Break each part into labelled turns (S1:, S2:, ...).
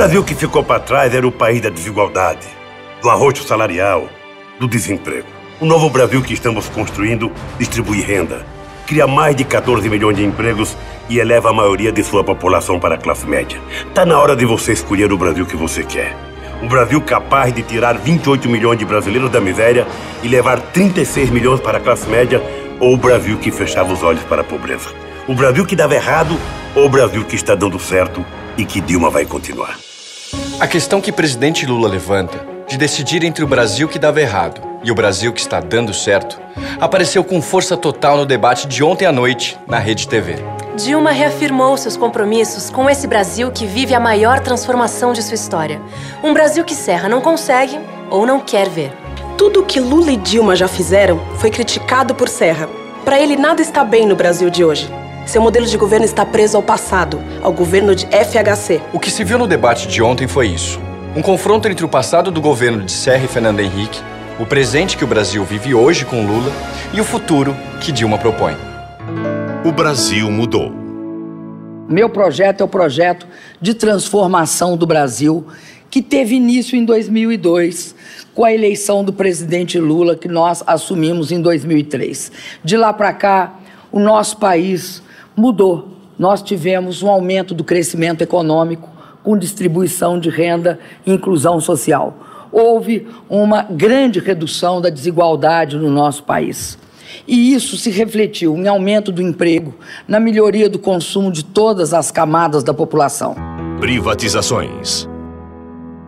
S1: Brasil que ficou para trás era o país da desigualdade, do arroxo salarial, do desemprego. O novo Brasil que estamos construindo distribui renda, cria mais de 14 milhões de empregos e eleva a maioria de sua população para a classe média. Tá na hora de você escolher o Brasil que você quer. Um Brasil capaz de tirar 28 milhões de brasileiros da miséria e levar 36 milhões para a classe média, ou o Brasil que fechava os olhos para a pobreza. O Brasil que dava errado ou o Brasil que está dando certo e que Dilma vai continuar.
S2: A questão que o presidente Lula levanta, de decidir entre o Brasil que dava errado e o Brasil que está dando certo, apareceu com força total no debate de ontem à noite na Rede TV.
S3: Dilma reafirmou seus compromissos com esse Brasil que vive a maior transformação de sua história. Um Brasil que Serra não consegue ou não quer ver.
S4: Tudo o que Lula e Dilma já fizeram foi criticado por Serra. Para ele, nada está bem no Brasil de hoje. Seu modelo de governo está preso ao passado, ao governo de FHC.
S2: O que se viu no debate de ontem foi isso. Um confronto entre o passado do governo de Serra e Fernando Henrique, o presente que o Brasil vive hoje com Lula e o futuro que Dilma propõe.
S5: O Brasil mudou.
S6: Meu projeto é o projeto de transformação do Brasil, que teve início em 2002, com a eleição do presidente Lula, que nós assumimos em 2003. De lá para cá, o nosso país mudou. Nós tivemos um aumento do crescimento econômico, com distribuição de renda e inclusão social. Houve uma grande redução da desigualdade no nosso país. E isso se refletiu em aumento do emprego, na melhoria do consumo de todas as camadas da população.
S5: Privatizações.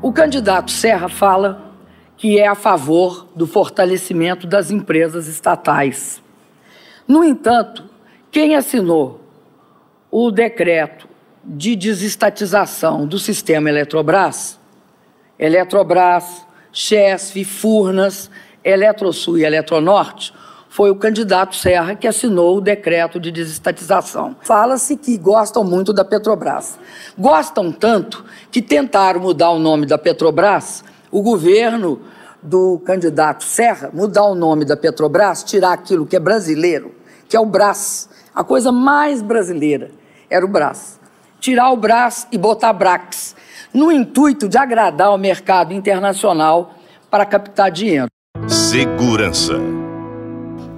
S6: O candidato Serra fala que é a favor do fortalecimento das empresas estatais. No entanto, quem assinou o decreto de desestatização do sistema Eletrobras, Chesf, Furnas, Eletrosul e Eletronorte, foi o candidato Serra que assinou o decreto de desestatização. Fala-se que gostam muito da Petrobras. Gostam tanto que tentaram mudar o nome da Petrobras, o governo do candidato Serra, mudar o nome da Petrobras, tirar aquilo que é brasileiro, que é o Brás. A coisa mais brasileira era o Brás. Tirar o Brás e botar Brax, no intuito de agradar o mercado internacional para captar dinheiro.
S5: Segurança.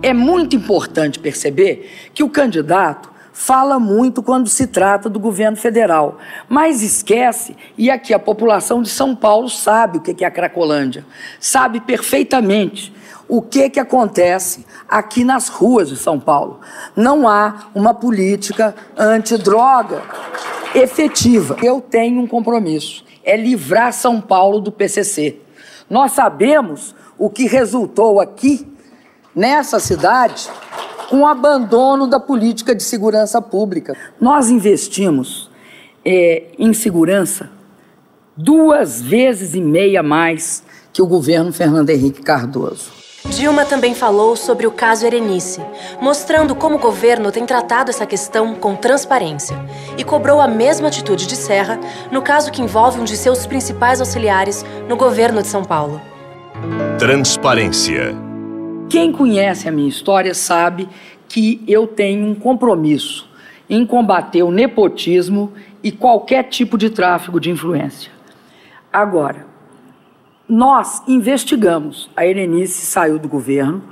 S6: É muito importante perceber que o candidato fala muito quando se trata do governo federal, mas esquece, e aqui a população de São Paulo sabe o que é a Cracolândia, sabe perfeitamente o que acontece aqui nas ruas de São Paulo. Não há uma política antidroga efetiva. Eu tenho um compromisso, é livrar São Paulo do PCC. Nós sabemos o que resultou aqui, nessa cidade, com o abandono da política de segurança pública. Nós investimos em segurança 2,5 vezes mais que o governo Fernando Henrique Cardoso.
S3: Dilma também falou sobre o caso Erenice, mostrando como o governo tem tratado essa questão com transparência e cobrou a mesma atitude de Serra no caso que envolve um de seus principais auxiliares no governo de São Paulo.
S5: Transparência.
S6: Quem conhece a minha história sabe que eu tenho um compromisso em combater o nepotismo e qualquer tipo de tráfico de influência. Agora, nós investigamos. A Erenice saiu do governo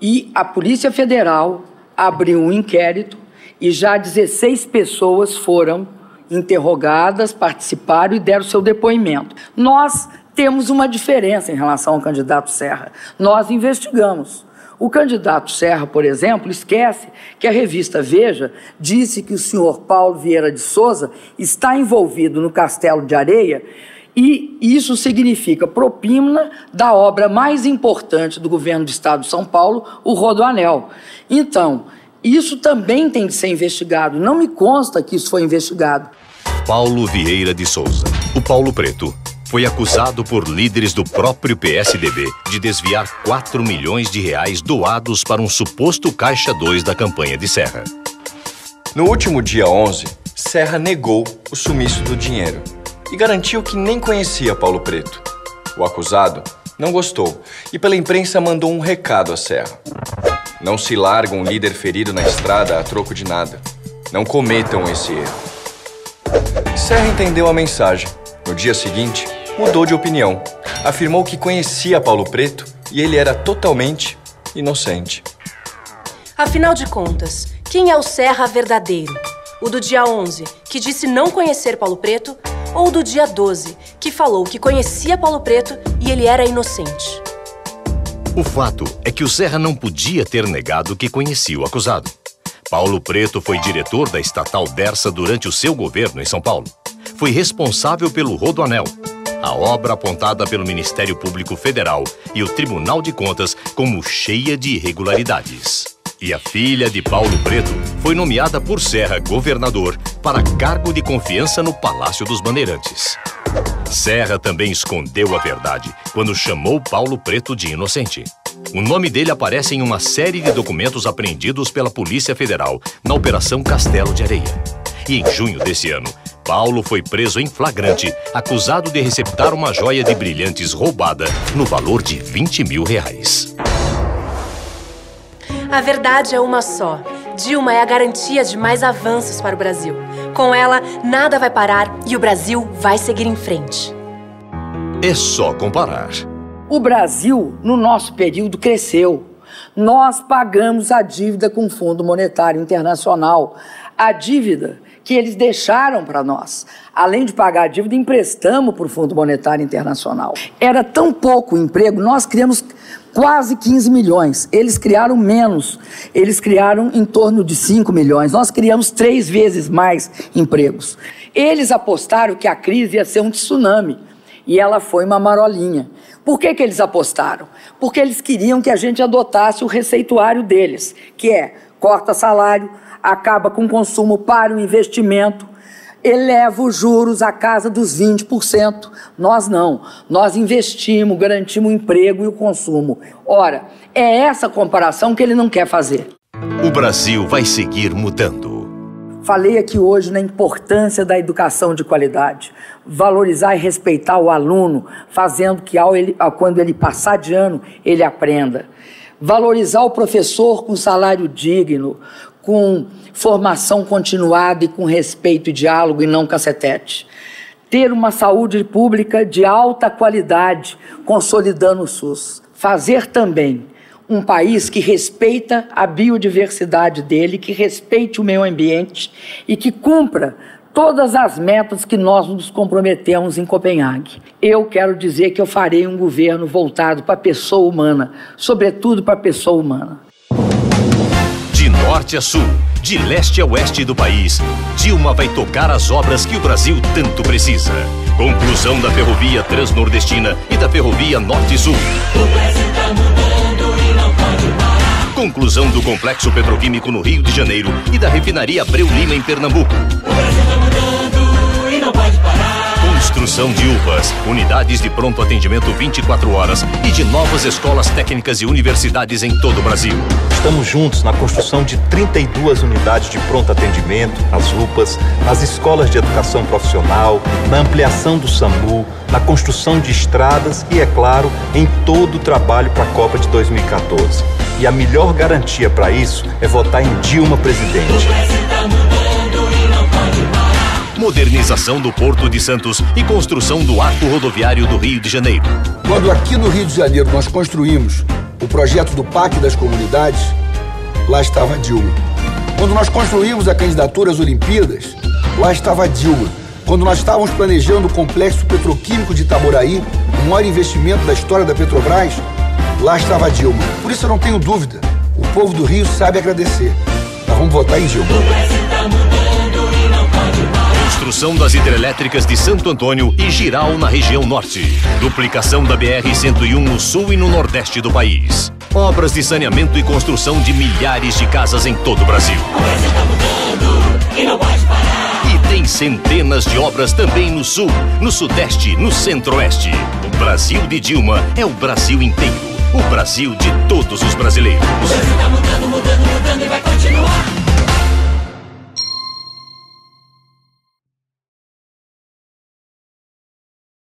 S6: e a Polícia Federal abriu um inquérito e já 16 pessoas foram interrogadas, participaram e deram seu depoimento. Nós temos uma diferença em relação ao candidato Serra. Nós investigamos. O candidato Serra, por exemplo, esquece que a revista Veja disse que o senhor Paulo Vieira de Souza está envolvido no Castelo de Areia e isso significa propina da obra mais importante do governo do estado de São Paulo, o Rodoanel. Então, isso também tem de ser investigado. Não me consta que isso foi investigado.
S5: Paulo Vieira de Souza, o Paulo Preto, foi acusado por líderes do próprio PSDB de desviar 4 milhões de reais doados para um suposto Caixa 2 da campanha de Serra.
S2: No último dia 11, Serra negou o sumiço do dinheiro e garantiu que nem conhecia Paulo Preto. O acusado não gostou e pela imprensa mandou um recado a Serra. Não se larga um líder ferido na estrada a troco de nada. Não cometam esse erro. Serra entendeu a mensagem No dia seguinte, mudou de opinião. Afirmou que conhecia Paulo Preto e ele era totalmente inocente.
S3: Afinal de contas, quem é o Serra verdadeiro? O do dia 11, que disse não conhecer Paulo Preto, ou o do dia 12, que falou que conhecia Paulo Preto e ele era inocente?
S5: O fato é que o Serra não podia ter negado que conhecia o acusado. Paulo Preto foi diretor da estatal Dersa durante o seu governo em São Paulo. Foi responsável pelo Rodoanel, a obra apontada pelo Ministério Público Federal e o Tribunal de Contas como cheia de irregularidades. E a filha de Paulo Preto foi nomeada por Serra governador para cargo de confiança no Palácio dos Bandeirantes. Serra também escondeu a verdade quando chamou Paulo Preto de inocente. O nome dele aparece em uma série de documentos apreendidos pela Polícia Federal na Operação Castelo de Areia. E em junho desse ano, Paulo foi preso em flagrante, acusado de receptar uma joia de brilhantes roubada no valor de R$20 mil.
S3: A verdade é uma só. Dilma é a garantia de mais avanços para o Brasil. Com ela, nada vai parar e o Brasil vai seguir em frente.
S5: É só comparar.
S6: O Brasil, no nosso período, cresceu. Nós pagamos a dívida com o Fundo Monetário Internacional. A dívida que eles deixaram para nós. Além de pagar a dívida, emprestamos para o Fundo Monetário Internacional. Era tão pouco emprego, nós criamos quase 15 milhões. Eles criaram menos. Eles criaram em torno de 5 milhões. Nós criamos 3 vezes mais empregos. Eles apostaram que a crise ia ser um tsunami. E ela foi uma marolinha. Por que eles apostaram? Porque eles queriam que a gente adotasse o receituário deles, que é corta salário, acaba com o consumo para o investimento, eleva os juros à casa dos 20%. Nós não. Nós investimos, garantimos o emprego e o consumo. Ora, é essa comparação que ele não quer fazer.
S5: O Brasil vai seguir mudando.
S6: Falei aqui hoje na importância da educação de qualidade. Valorizar e respeitar o aluno, fazendo que quando ele passar de ano, ele aprenda. Valorizar o professor com salário digno, com formação continuada e com respeito e diálogo e não cacetete. Ter uma saúde pública de alta qualidade, consolidando o SUS. Fazer também um país que respeita a biodiversidade dele, que respeite o meio ambiente e que cumpra todas as metas que nós nos comprometemos em Copenhague. Eu quero dizer que eu farei um governo voltado para a pessoa humana, sobretudo para a pessoa humana.
S5: De norte a sul, de leste a oeste do país, Dilma vai tocar as obras que o Brasil tanto precisa. Conclusão da ferrovia Transnordestina e da ferrovia Norte-Sul.
S7: O Brasil tá mudando e não pode parar.
S5: Conclusão do complexo petroquímico no Rio de Janeiro e da refinaria Abreu Lima em Pernambuco.
S7: O Brasil tá mudando e não pode parar.
S5: Construção de UPAs, unidades de pronto atendimento 24 horas e de novas escolas técnicas e universidades em todo o Brasil.
S8: Estamos juntos na construção de 32 unidades de pronto atendimento, nas UPAs, nas escolas de educação profissional, na ampliação do SAMU, na construção de estradas e, é claro, em todo o trabalho para a Copa de 2014. E a melhor garantia para isso é votar em Dilma presidente.
S7: O Brasil tá mudando e não pode parar.
S5: Modernização do Porto de Santos e construção do arco rodoviário do Rio de Janeiro.
S9: Quando aqui no Rio de Janeiro nós construímos o projeto do Parque das Comunidades, lá estava Dilma. Quando nós construímos a candidatura às Olimpíadas, lá estava Dilma. Quando nós estávamos planejando o complexo petroquímico de Itaboraí, o maior investimento da história da Petrobras, lá estava Dilma. Por isso eu não tenho dúvida, o povo do Rio sabe agradecer. Nós vamos votar em Dilma.
S7: O Brasil tá mudando e não pode parar.
S5: Construção das hidrelétricas de Santo Antônio e Giral na região norte. Duplicação da BR-101 no sul e no nordeste do país. Obras de saneamento e construção de milhares de casas em todo o Brasil.
S7: O Brasil tá mudando e não pode parar.
S5: E tem centenas de obras também no sul, no sudeste, no centro-oeste. O Brasil de Dilma é o Brasil inteiro. O Brasil de todos os brasileiros.
S7: O Brasil tá mudando, mudando, mudando e vai continuar.